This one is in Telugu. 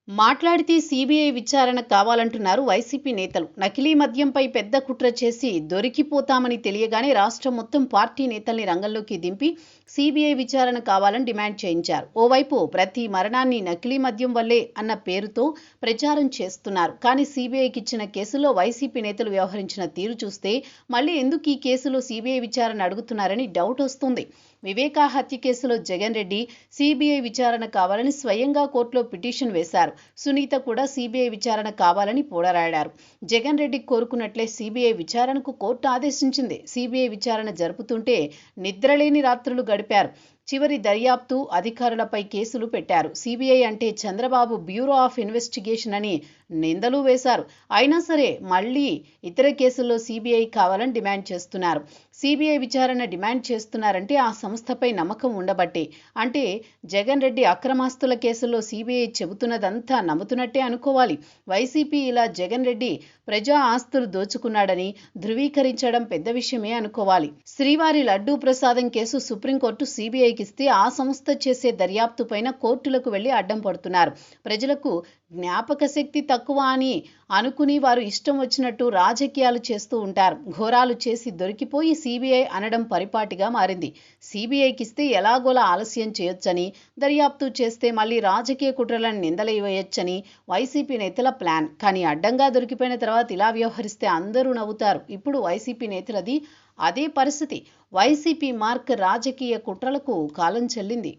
మాట్లాడితే సీబీఐ విచారణ కావాలంటున్నారు వైసీపీ నేతలు. నకిలీ మద్యంపై పెద్ద కుట్ర చేసి దొరికిపోతామని తెలియగానే రాష్ట్రం మొత్తం పార్టీ నేతల్ని రంగంలోకి దింపి సీబీఐ విచారణ కావాలని డిమాండ్ చేయించారు. ఓవైపు ప్రతి మరణాన్ని నకిలీ మద్యం వల్లే అన్న పేరుతో ప్రచారం చేస్తున్నారు. కానీ సీబీఐకి ఇచ్చిన కేసులో వైసీపీ నేతలు వ్యవహరించిన తీరు చూస్తే మళ్ళీ ఎందుకు ఈ కేసులో సీబీఐ విచారణ అడుగుతున్నారని డౌట్ వస్తుంది. వివేకా హత్య కేసులో జగన్ రెడ్డి సీబీఐ విచారణ కావాలని స్వయంగా కోర్టులో పిటిషన్ వేశారు. సునీత కూడా సీబీఐ విచారణ కావాలని పోరాడారు. జగన్ రెడ్డి కోరుకున్నట్లే సీబీఐ విచారణకు కోర్టు ఆదేశించింది. సీబీఐ విచారణ జరుపుతుంటే నిద్రలేని రాత్రులు గడిపారు. చివరి దర్యాప్తు అధికారులపై కేసులు పెట్టారు. సీబీఐ అంటే చంద్రబాబు బ్యూరో ఆఫ్ ఇన్వెస్టిగేషన్ అని నిందలు వేశారు. అయినా సరే మళ్ళీ ఇతర కేసుల్లో సీబీఐ కావాలని డిమాండ్ చేస్తున్నారు. సీబీఐ విచారణ డిమాండ్ చేస్తున్నారంటే ఆ సంస్థపై నమ్మకం ఉండబట్టే. అంటే జగన్ రెడ్డి అక్రమాస్తుల కేసుల్లో సీబీఐ చెబుతున్నదంతా నమ్ముతున్నట్టే అనుకోవాలి. వైసీపీ ఇలా జగన్ రెడ్డి ప్రజా ఆస్తులు దోచుకున్నాడని ధృవీకరించడం పెద్ద విషయమే అనుకోవాలి. శ్రీవారి లడ్డూ ప్రసాదం కేసు సుప్రీంకోర్టు సీబీఐ ఇస్తే ఆ సంస్థ చేసే దర్యాప్తు పైన కోర్టులకు వెళ్లి అడ్డం పడుతున్నారు. ప్రజలకు జ్ఞాపక శక్తి తక్కువ అని అనుకుని వారు ఇష్టం వచ్చినట్టు రాజకీయాలు చేస్తూ ఉంటారు. ఘోరాలు చేసి దొరికిపోయి సీబీఐ అనడం పరిపాటిగా మారింది. సీబీఐకి ఇస్తే ఎలాగోలా ఆలస్యం చేయొచ్చని, దర్యాప్తు చేస్తే మళ్ళీ రాజకీయ కుట్రలను నిందలేయొచ్చని వైసీపీ నేతల ప్లాన్. కానీ అడ్డంగా దొరికిపోయిన తర్వాత ఇలా వ్యవహరిస్తే అందరూ నవ్వుతారు. ఇప్పుడు వైసీపీ నేతలది అదే పరిస్థితి. వైసీపీ మార్క్ రాజకీయ కుట్రలకు కాలం చెల్లింది.